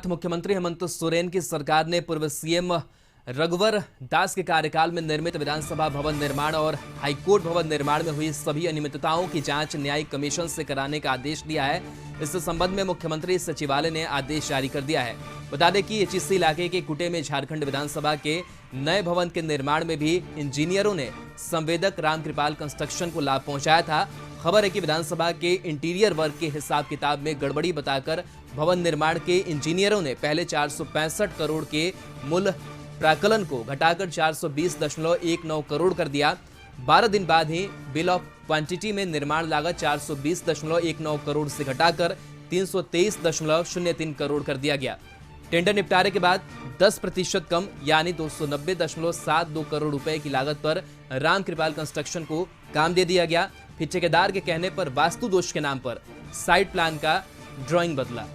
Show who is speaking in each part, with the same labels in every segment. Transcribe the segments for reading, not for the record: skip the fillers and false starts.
Speaker 1: मुख्यमंत्री हेमंत सोरेन की सरकार ने पूर्व सीएम रघुवर दास के कार्यकाल में निर्मित विधानसभा भवन निर्माण और हाईकोर्ट भवन निर्माण में हुई सभी अनियमितताओं की जांच न्यायिक कमीशन से कराने का आदेश दिया है। इस संबंध में मुख्यमंत्री सचिवालय ने आदेश जारी कर दिया है। बता दें कि एचईसी इलाके के कुटे में झारखंड विधानसभा के नए भवन के निर्माण में भी इंजीनियरों ने संवेदक रामकृपाल कंस्ट्रक्शन को लाभ पहुंचाया था। खबर है कि विधानसभा के इंटीरियर वर्क के हिसाब किताब में गड़बड़ी बताकर भवन निर्माण के इंजीनियरों ने पहले 465 करोड़ के मूल प्राकलन को घटाकर 420.19 करोड़ कर दिया। 12 दिन बाद ही बिल ऑफ क्वांटिटी में निर्माण लागत 420.19 करोड़ से घटाकर 323.03 करोड़ कर दिया गया। टेंडर निपटारे के बाद 10% कम यानी 290.72 करोड़ रुपए की लागत पर रामकृपाल कंस्ट्रक्शन को काम दे दिया गया। फिर ठेकेदार के कहने पर वास्तु दोष के नाम पर साइट प्लान का ड्राइंग बदला।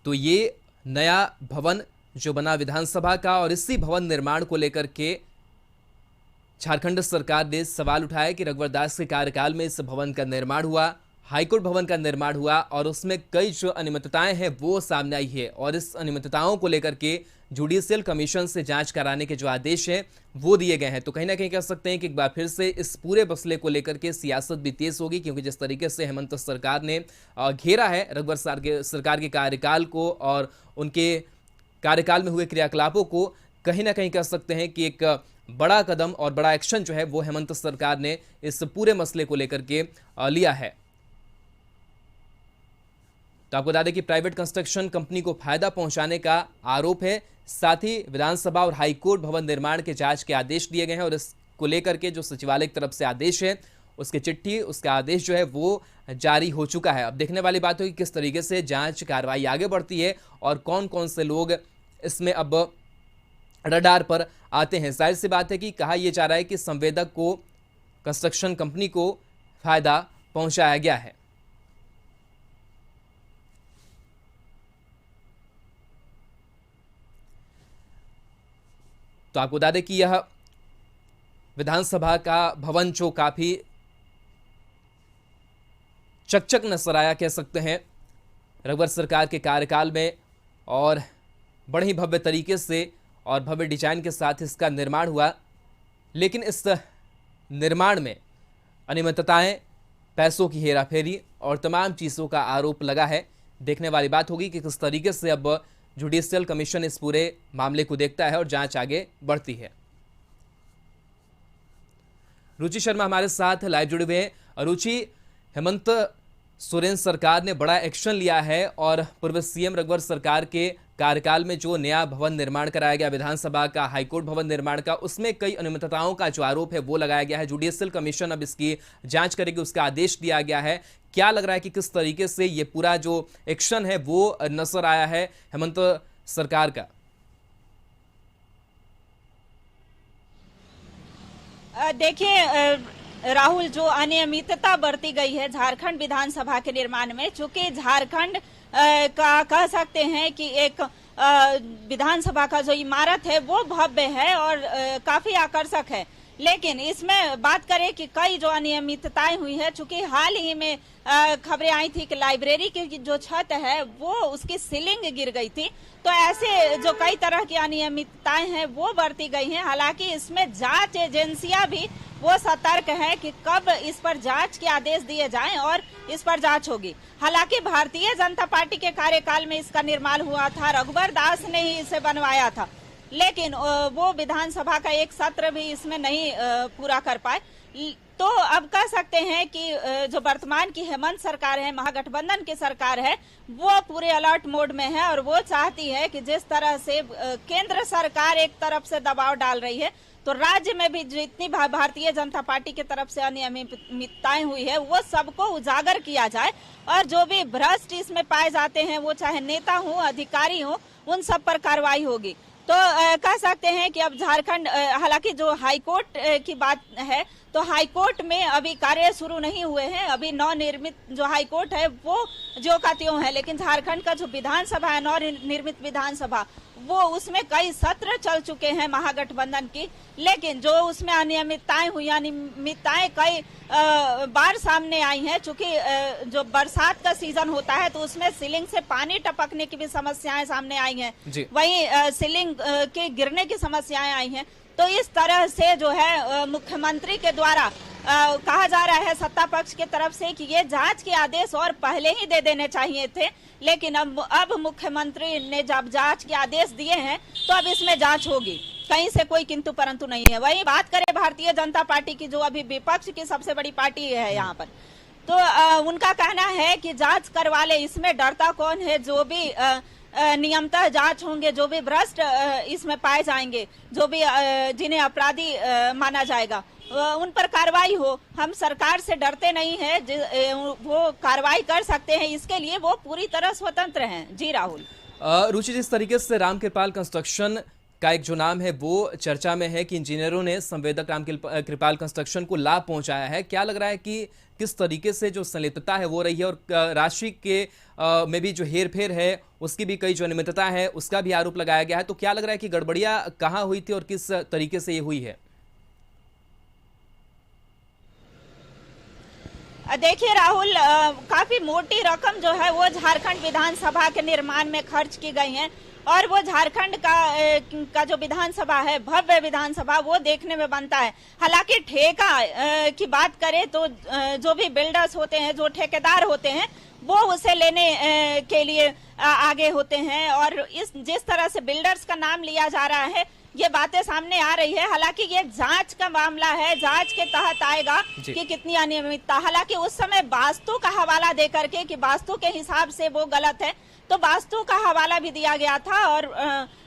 Speaker 1: तो ये नया भवन जो बना विधानसभा का, और इसी भवन निर्माण को लेकर के झारखंड सरकार ने सवाल उठाया कि रघुवर दास के कार्यकाल में इस भवन का निर्माण हुआ, हाईकोर्ट भवन का निर्माण हुआ और उसमें कई जो अनियमितताएं हैं वो सामने आई है, और इस अनियमितताओं को लेकर के जुडिशियल कमीशन से जांच कराने के जो आदेश हैं वो दिए गए हैं। तो कहीं ना कहीं कह सकते हैं कि एक बार फिर से इस पूरे मसले को लेकर के सियासत भी तेज होगी, क्योंकि जिस तरीके से हेमंत सरकार ने घेरा है रघुवर सरकार के कार्यकाल को और उनके कार्यकाल में हुए क्रियाकलापों को, कहीं ना कहीं कह सकते हैं कि एक बड़ा कदम और बड़ा एक्शन जो है वो हेमंत सरकार ने इस पूरे मसले को लेकर के लिया है। तो आपको बता दें कि प्राइवेट कंस्ट्रक्शन कंपनी को फायदा पहुंचाने का आरोप है। साथ ही विधानसभा और हाईकोर्ट भवन निर्माण के जांच के आदेश दिए गए हैं, और इसको लेकर के जो सचिवालय की तरफ से आदेश है उसकी चिट्ठी, उसका आदेश जो है वो जारी हो चुका है। अब देखने वाली बात होगी किस तरीके से जांच कार्रवाई आगे बढ़ती है और कौन कौन से लोग इसमें अब रडार पर आते हैं। जाहिर सी बात है कि कहा यह जा रहा है कि संवेदक को, कंस्ट्रक्शन कंपनी को फायदा पहुंचाया गया है। तो आपको बता दें कि यह विधानसभा का भवन जो काफी चकचक नजर आया, कह सकते हैं, रघुवर सरकार के कार्यकाल में, और बड़े ही भव्य तरीके से और भव्य डिजाइन के साथ इसका निर्माण हुआ। लेकिन इस निर्माण में अनियमितताएं, पैसों की हेराफेरी और तमाम चीज़ों का आरोप लगा है। देखने वाली बात होगी कि किस तरीके से अब जुडिशियल कमीशन इस पूरे मामले को देखता है और जांच आगे बढ़ती है। रुचि शर्मा हमारे साथ लाइव जुड़े हुए हैं। रुचि, हेमंत सोरेन सरकार ने बड़ा एक्शन लिया है और पूर्व सीएम रघुवर सरकार के कार्यकाल में जो नया भवन निर्माण कराया गया विधानसभा का, हाईकोर्ट भवन निर्माण का, उसमें कई अनियमितताओं का जो आरोप है वो लगाया गया है। जुडिशियल कमीशन अब इसकी जांच करेगी, उसका आदेश दिया गया है। क्या लग रहा है कि किस तरीके से ये पूरा जो एक्शन है वो नजर आया है हेमंत सरकार का?
Speaker 2: देखिए राहुल, जो अनियमितता बरती गई है झारखंड विधानसभा के निर्माण में, चूंकि झारखंड का कह सकते हैं कि एक विधानसभा का जो इमारत है वो भव्य है और काफी आकर्षक है, लेकिन इसमें बात करें कि कई जो अनियमितताएं हुई है, चूंकि हाल ही में खबरें आई थी कि लाइब्रेरी की जो छत है वो उसकी सीलिंग गिर गई थी। तो ऐसे जो कई तरह की अनियमितताएं हैं वो बरती गई हैं। हालांकि इसमें जांच एजेंसियां भी वो सतर्क है कि कब इस पर जांच के आदेश दिए जाएं और इस पर जांच होगी। हालांकि भारतीय जनता पार्टी के कार्यकाल में इसका निर्माण हुआ था, रघुवर दास ने ही इसे बनवाया था, लेकिन वो विधानसभा का एक सत्र भी इसमें नहीं पूरा कर पाए। तो अब कह सकते हैं कि जो वर्तमान की हेमंत सरकार है, महागठबंधन की सरकार है, वो पूरे अलर्ट मोड में है और वो चाहती है कि जिस तरह से केंद्र सरकार एक तरफ से दबाव डाल रही है, तो राज्य में भी जितनी भारतीय जनता पार्टी की तरफ से अनियमितताएं हुई है वो सबको उजागर किया जाए, और जो भी भ्रष्ट इसमें पाए जाते हैं, वो चाहे नेता हो, अधिकारी हो, उन सब पर कार्रवाई होगी। तो कह सकते हैं कि अब झारखंड, हालांकि जो हाईकोर्ट की बात है, तो हाईकोर्ट में अभी कार्य शुरू नहीं हुए हैं, अभी नवनिर्मित जो हाईकोर्ट है वो जो का त्यों है, लेकिन झारखंड का जो विधानसभा है, नवनिर्मित विधानसभा, वो उसमें कई सत्र चल चुके हैं महागठबंधन की, लेकिन जो उसमें अनियमितताएं हुई, अनियमितताएं कई बार सामने आई हैं। चूंकि जो बरसात का सीजन होता है तो उसमें सीलिंग से पानी टपकने की भी समस्याएं सामने आई हैं, वहीं सीलिंग के गिरने की समस्याएं आई हैं। तो इस तरह से जो है मुख्यमंत्री के द्वारा कहा जा रहा है सत्ता पक्ष की तरफ से कि ये जांच के आदेश और पहले ही दे देने चाहिए थे, लेकिन अब मुख्यमंत्री ने जब जांच के आदेश दिए हैं तो अब इसमें जांच होगी, कहीं से कोई किंतु परंतु नहीं है। वही बात करें भारतीय जनता पार्टी की, जो अभी विपक्ष की सबसे बड़ी पार्टी है यहाँ पर, तो उनका कहना है कि जांच करवा ले, इसमें डरता कौन है। जो भी नियमतः जांच होंगे, जो भी भ्रष्ट इसमें पाए जाएंगे, जो भी जिन्हें अपराधी माना जाएगा, उन पर कार्रवाई हो। हम सरकार से डरते नहीं है, वो कार्रवाई कर सकते हैं, इसके लिए वो पूरी तरह स्वतंत्र हैं। जी राहुल।
Speaker 1: रुचि, जिस तरीके से रामकृपाल कंस्ट्रक्शन का एक जो नाम है वो चर्चा में है कि इंजीनियरों ने संवेदक रामकृपाल कंस्ट्रक्शन को लाभ पहुंचाया है, क्या लग रहा है कि किस तरीके से जो संलिप्तता है वो रही है, और राशि के में भी जो हेर फेर है उसकी भी कई जो अनियमितता है उसका भी आरोप लगाया गया है। तो क्या लग रहा है कि गड़बड़ियां कहाँ हुई थी और किस तरीके से ये हुई है?
Speaker 2: देखिए राहुल, काफी मोटी रकम जो है वो झारखंड विधानसभा के निर्माण में खर्च की गई है, और वो झारखंड का जो विधानसभा है, भव्य विधानसभा, वो देखने में बनता है। हालांकि ठेका की बात करें तो जो भी बिल्डर्स होते हैं, जो ठेकेदार होते हैं, वो उसे लेने के लिए आगे होते हैं, और जिस तरह से बिल्डर्स का नाम लिया जा रहा है, ये बातें सामने आ रही है। हालांकि ये जांच का मामला है, जांच के तहत आएगा कि कितनी अनियमितता। हालांकि उस समय वास्तु का हवाला दे करके कि वास्तु के हिसाब से वो गलत है, तो वास्तु का हवाला भी दिया गया था, और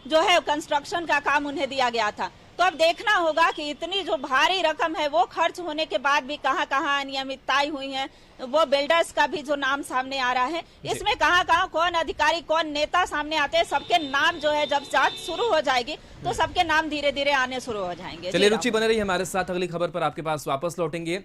Speaker 2: जो है कंस्ट्रक्शन का काम उन्हें दिया गया था। तो अब देखना होगा कि इतनी जो भारी रकम है वो खर्च होने के बाद भी कहां कहां अनियमितताएं हुई हैं। वो बिल्डर्स का भी जो नाम सामने आ रहा है, इसमें कहां कहां कौन अधिकारी, कौन नेता सामने आते हैं, सबके नाम जो है जब जांच शुरू हो जाएगी तो सबके नाम धीरे धीरे आने शुरू हो जाएंगे।
Speaker 1: चलिए रुचि, बने रही हमारे साथ, अगली खबर पर आपके पास वापस लौटेंगे।